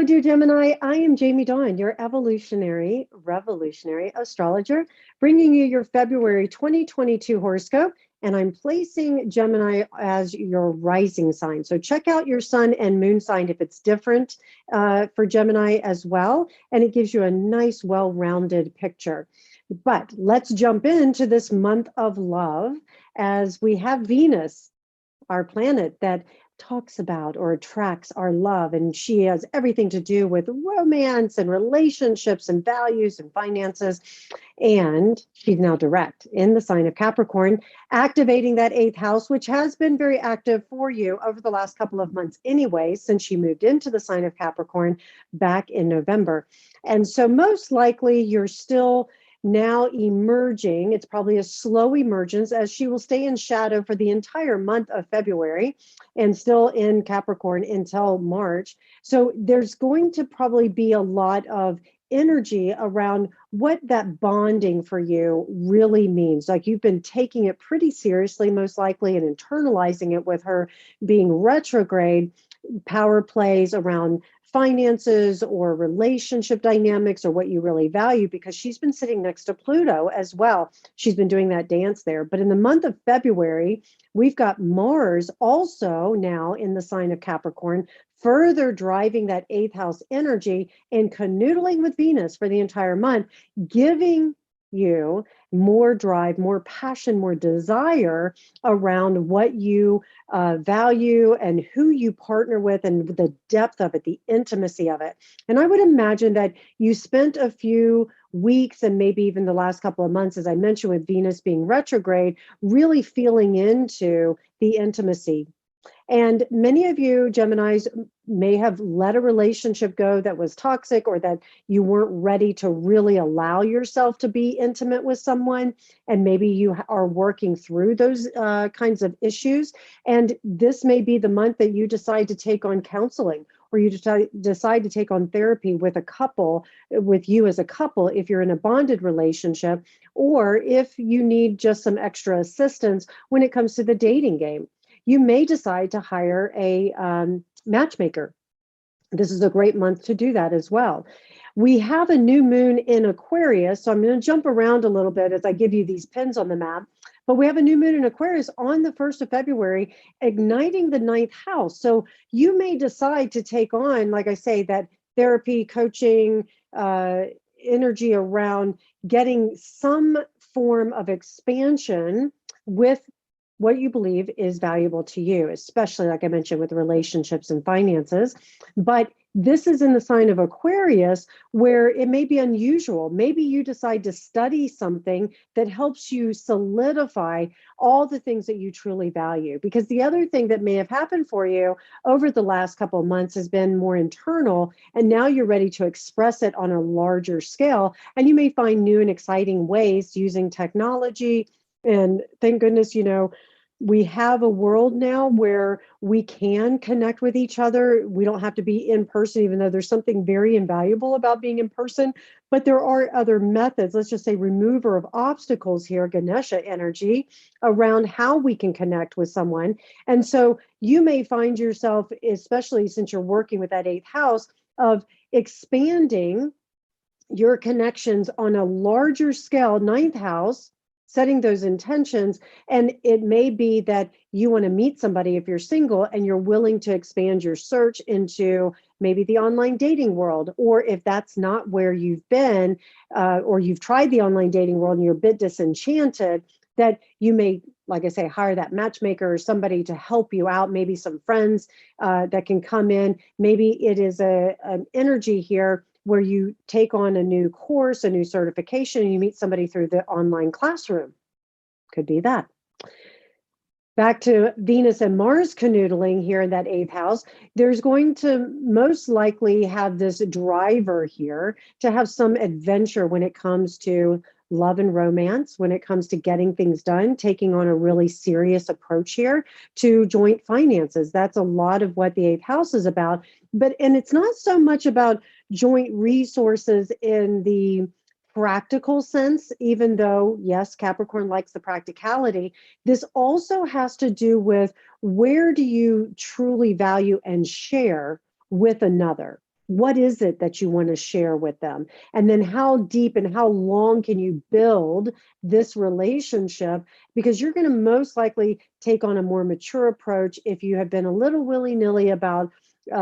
dear Gemini. I am Jamie Dawn, your evolutionary, revolutionary astrologer, bringing you your February 2022 horoscope. And I'm placing Gemini as your rising sign. So check out your sun and moon sign if it's different for Gemini as well. And it gives you a nice, well rounded picture. But let's jump into this month of love as we have Venus, our planet that talks about or attracts our love. And she has everything to do with romance and relationships and values and finances. And she's now direct in the sign of Capricorn, activating that eighth house, which has been very active for you over the last couple of months anyway, since she moved into the sign of Capricorn back in November. And so most likely you're still now emerging. It's probably a slow emergence as she will stay in shadow for the entire month of February and still in Capricorn until March. So there's going to probably be a lot of energy around what that bonding for you really means. Like you've been taking it pretty seriously, most likely, and internalizing it with her being retrograde. Power plays around finances or relationship dynamics or what you really value, because she's been sitting next to Pluto as well. She's been doing that dance there. But in the month of February, we've got Mars also now in the sign of Capricorn, further driving that eighth house energy and canoodling with Venus for the entire month, giving you more drive, more passion, more desire around what you value and who you partner with and the depth of it, the intimacy of it. And I would imagine that you spent a few weeks and maybe even the last couple of months, as I mentioned, with Venus being retrograde, really feeling into the intimacy. And many of you Geminis may have let a relationship go that was toxic or that you weren't ready to really allow yourself to be intimate with someone. And maybe you are working through those kinds of issues. And this may be the month that you decide to take on counseling, or you decide to take on therapy with a couple, with you as a couple, if you're in a bonded relationship, or if you need just some extra assistance when it comes to the dating game. You may decide to hire a matchmaker. This is a great month to do that as well. We have a new moon in Aquarius, so I'm going to jump around a little bit as I give you these pins on the map. But we have a new moon in Aquarius on the 1st of February, igniting the ninth house. So you may decide to take on, like I say, that therapy, coaching, energy around getting some form of expansion with what you believe is valuable to you, especially, like I mentioned, with relationships and finances. But this is in the sign of Aquarius, where it may be unusual. Maybe you decide to study something that helps you solidify all the things that you truly value. Because the other thing that may have happened for you over the last couple of months has been more internal, and now you're ready to express it on a larger scale. And you may find new and exciting ways using technology. And thank goodness, we have a world now where we can connect with each other. We don't have to be in person, even though there's something very invaluable about being in person. But there are other methods, let's just say remover of obstacles here, Ganesha energy, around how we can connect with someone. And so you may find yourself, especially since you're working with that eighth house, of expanding your connections on a larger scale, ninth house, setting those intentions. And it may be that you want to meet somebody if you're single and you're willing to expand your search into maybe the online dating world. Or if that's not where you've been, or you've tried the online dating world and you're a bit disenchanted, that you may, like I say, hire that matchmaker or somebody to help you out, maybe some friends that can come in. Maybe it is an energy here where you take on a new course, a new certification, and you meet somebody through the online classroom. Could be that. Back to Venus and Mars canoodling here in that eighth house, there's going to most likely have this driver here to have some adventure when it comes to love and romance, when it comes to getting things done, taking on a really serious approach here to joint finances. That's a lot of what the eighth house is about. And it's not so much about joint resources in the practical sense, even though, yes, Capricorn likes the practicality. This also has to do with where do you truly value and share with another. What is it that you want to share with them? And then how deep and how long can you build this relationship? Because you're going to most likely take on a more mature approach if you have been a little willy-nilly about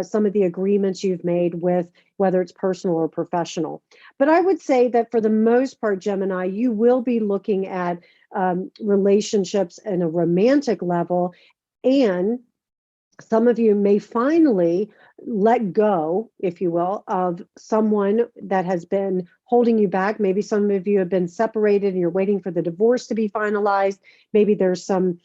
some of the agreements you've made with whether it's personal or professional. But I would say that for the most part, Gemini, you will be looking at relationships in a romantic level, and some of you may finally let go, if you will, of someone that has been holding you back. Maybe some of you have been separated and you're waiting for the divorce to be finalized. Maybe there's some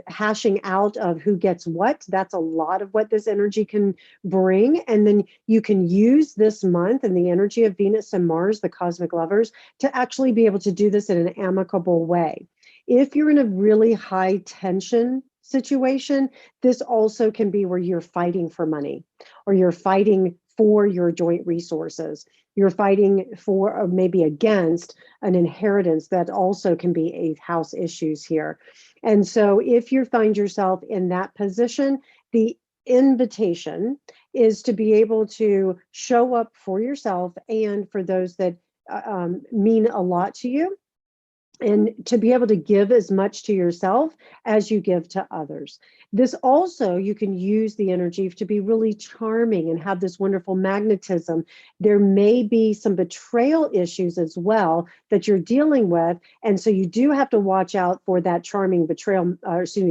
hashing out of who gets what. That's a lot of what this energy can bring. And then you can use this month and the energy of Venus and Mars, the cosmic lovers, to actually be able to do this in an amicable way. If you're in a really high tension situation, this also can be where you're fighting for money, or you're fighting for your joint resources. You're fighting for, or maybe against, an inheritance. That also can be eighth house issues here. And so if you find yourself in that position, the invitation is to be able to show up for yourself and for those that mean a lot to you, and to be able to give as much to yourself as you give to others. This also, you can use the energy to be really charming and have this wonderful magnetism. There may be some betrayal issues as well that you're dealing with. And so you do have to watch out for that charming betrayal,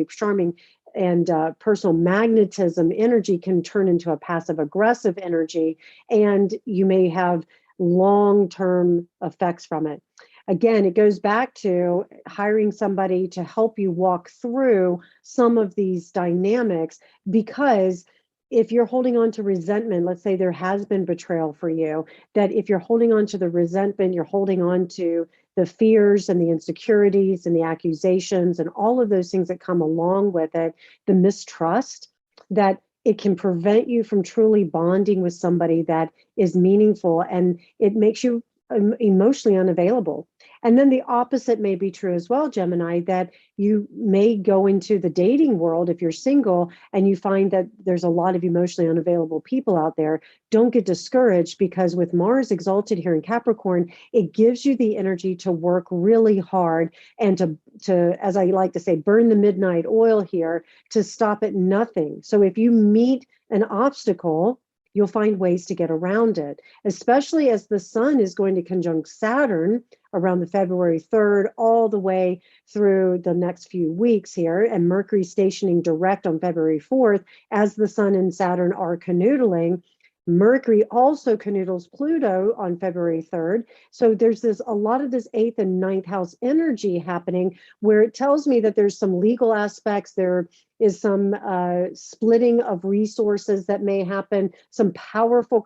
charming and personal magnetism energy can turn into a passive aggressive energy, and you may have long-term effects from it. Again, it goes back to hiring somebody to help you walk through some of these dynamics, because if you're holding on to resentment, let's say there has been betrayal for you, that if you're holding on to the resentment, you're holding on to the fears and the insecurities and the accusations and all of those things that come along with it, the mistrust, that it can prevent you from truly bonding with somebody that is meaningful, and it makes you emotionally unavailable. And then the opposite may be true as well, Gemini, that you may go into the dating world if you're single and you find that there's a lot of emotionally unavailable people out there. Don't get discouraged, because with Mars exalted here in Capricorn, it gives you the energy to work really hard and to, as I like to say, burn the midnight oil here to stop at nothing. So if you meet an obstacle, you'll find ways to get around it, especially as the sun is going to conjunct Saturn around the February 3rd, all the way through the next few weeks here, and Mercury stationing direct on February 4th, as the sun and Saturn are canoodling. Mercury also canoodles Pluto on February 3rd. So there's a lot of this 8th and 9th house energy happening, where it tells me that there's some legal aspects, there is some splitting of resources that may happen, some powerful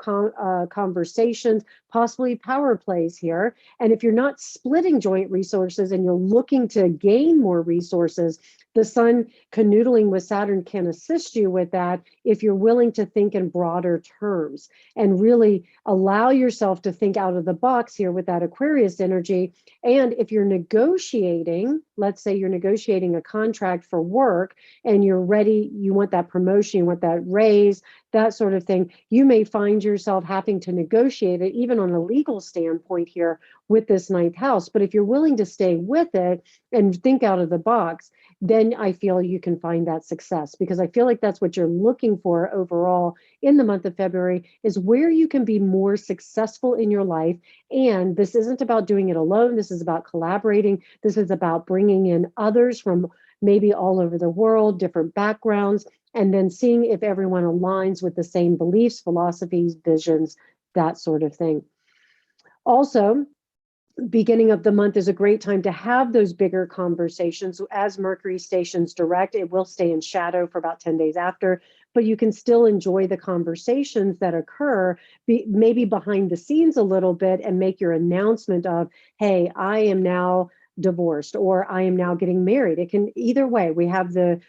conversations, possibly power plays here. And if you're not splitting joint resources and you're looking to gain more resources, the sun canoodling with Saturn can assist you with that if you're willing to think in broader terms and really allow yourself to think out of the box here with that Aquarius energy. And if you're negotiating, let's say you're negotiating a contract for work and you're ready, you want that promotion, you want that raise, that sort of thing, you may find yourself having to negotiate it even on a legal standpoint here with this ninth house. But if you're willing to stay with it and think out of the box, then I feel you can find that success, because I feel like that's what you're looking for overall in the month of February, is where you can be more successful in your life. And this isn't about doing it alone. This is about collaborating. This is about bringing in others from maybe all over the world, different backgrounds, and then seeing if everyone aligns with the same beliefs, philosophies, visions, that sort of thing. Also, beginning of the month is a great time to have those bigger conversations. As Mercury stations direct, it will stay in shadow for about 10 days after, but you can still enjoy the conversations that occur, maybe behind the scenes a little bit, and make your announcement of, hey, I am now divorced, or I am now getting married. It can either way. We have the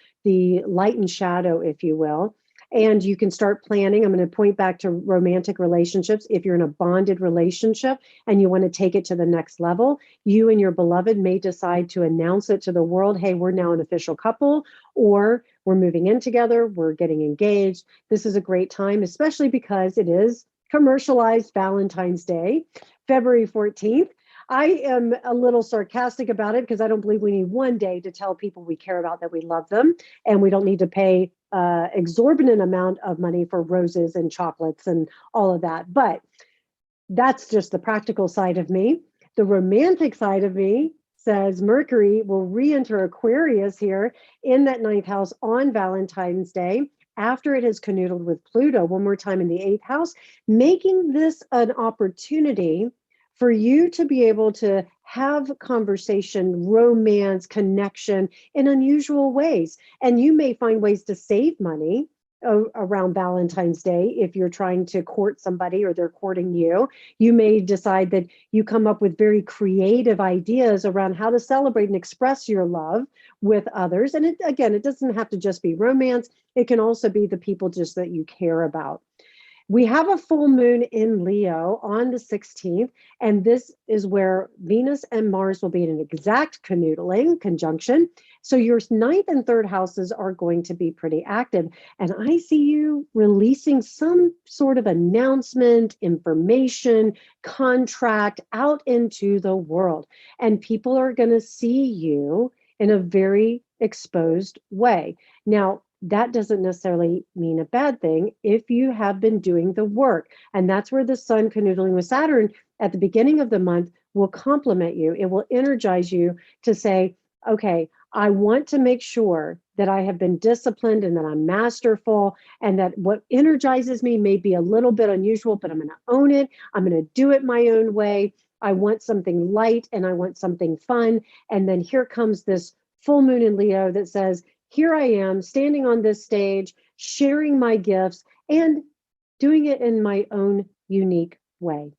light and shadow, if you will. And you can start planning. I'm going to point back to romantic relationships. If you're in a bonded relationship and you want to take it to the next level, you and your beloved may decide to announce it to the world, hey, we're now an official couple, or we're moving in together, we're getting engaged. This is a great time, especially because it is commercialized Valentine's Day, February 14th. I am a little sarcastic about it because I don't believe we need one day to tell people we care about, that we love them, and we don't need to pay exorbitant amount of money for roses and chocolates and all of that. But that's just the practical side of me. The romantic side of me says Mercury will re-enter Aquarius here in that ninth house on Valentine's Day, after it has canoodled with Pluto one more time in the eighth house, making this an opportunity for you to be able to have conversation, romance, connection in unusual ways. And you may find ways to save money around Valentine's Day. If you're trying to court somebody or they're courting you, you may decide that you come up with very creative ideas around how to celebrate and express your love with others. And it doesn't have to just be romance. It can also be the people just that you care about. We have a full moon in Leo on the 16th, and this is where Venus and Mars will be in an exact canoodling conjunction. So your ninth and third houses are going to be pretty active. And I see you releasing some sort of announcement, information, contract out into the world. And people are going to see you in a very exposed way. Now, that doesn't necessarily mean a bad thing if you have been doing the work. And that's where the sun canoodling with Saturn at the beginning of the month will complement you. It will energize you to say, okay, I want to make sure that I have been disciplined and that I'm masterful, and that what energizes me may be a little bit unusual, but I'm going to own it. I'm going to do it my own way. I want something light and I want something fun. And then here comes this full moon in Leo that says, here I am standing on this stage, sharing my gifts and doing it in my own unique way.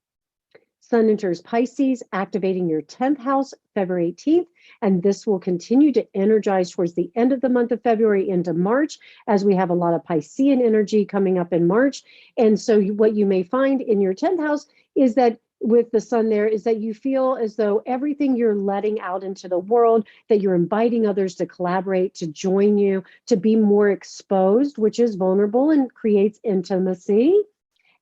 Sun enters Pisces, activating your 10th house, February 18th, and this will continue to energize towards the end of the month of February into March, as we have a lot of Piscean energy coming up in March. And so what you may find in your 10th house is that with the sun there is that you feel as though everything you're letting out into the world, that you're inviting others to collaborate, to join you, to be more exposed, which is vulnerable and creates intimacy,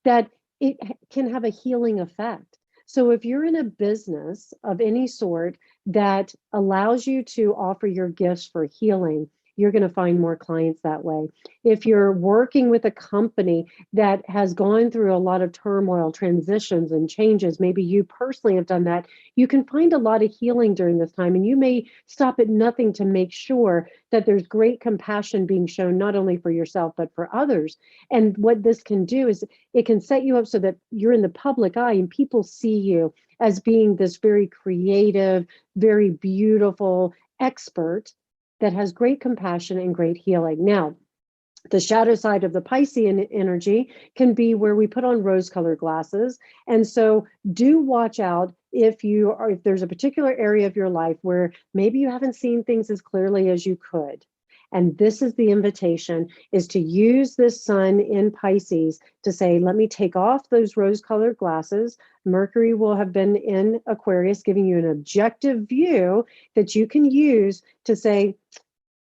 that it can have a healing effect. So if you're in a business of any sort that allows you to offer your gifts for healing, you're going to find more clients that way. If you're working with a company that has gone through a lot of turmoil, transitions, and changes, maybe you personally have done that, you can find a lot of healing during this time. And you may stop at nothing to make sure that there's great compassion being shown, not only for yourself, but for others. And what this can do is it can set you up so that you're in the public eye and people see you as being this very creative, very beautiful expert that has great compassion and great healing. Now, the shadow side of the Piscean energy can be where we put on rose-colored glasses. And so do watch out if there's a particular area of your life where maybe you haven't seen things as clearly as you could. And this is the invitation, is to use this sun in Pisces to say, let me take off those rose-colored glasses. Mercury will have been in Aquarius, giving you an objective view that you can use to say,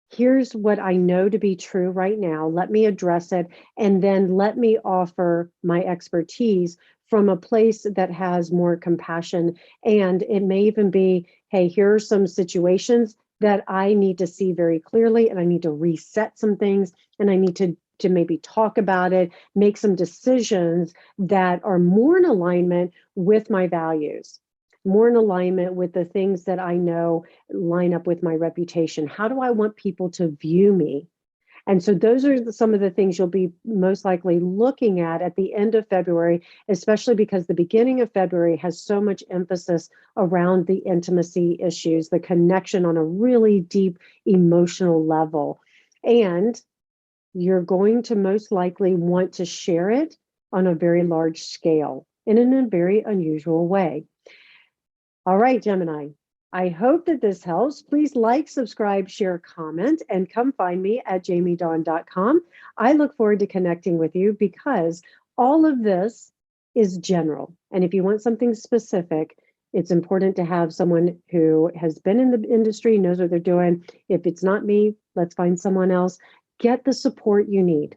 here's what I know to be true right now. Let me address it. And then let me offer my expertise from a place that has more compassion. And it may even be, hey, here are some situations that I need to see very clearly, and I need to reset some things, and I need to maybe talk about it, make some decisions that are more in alignment with my values, more in alignment with the things that I know line up with my reputation. How do I want people to view me? And so those are some of the things you'll be most likely looking at the end of February, especially because the beginning of February has so much emphasis around the intimacy issues, the connection on a really deep emotional level. And you're going to most likely want to share it on a very large scale and in a very unusual way. All right, Gemini, I hope that this helps. Please like, subscribe, share, comment, and come find me at jamiedawn.com. I look forward to connecting with you because all of this is general. And if you want something specific, it's important to have someone who has been in the industry, knows what they're doing. If it's not me, let's find someone else. Get the support you need.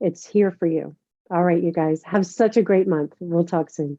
It's here for you. All right, you guys have such a great month. We'll talk soon.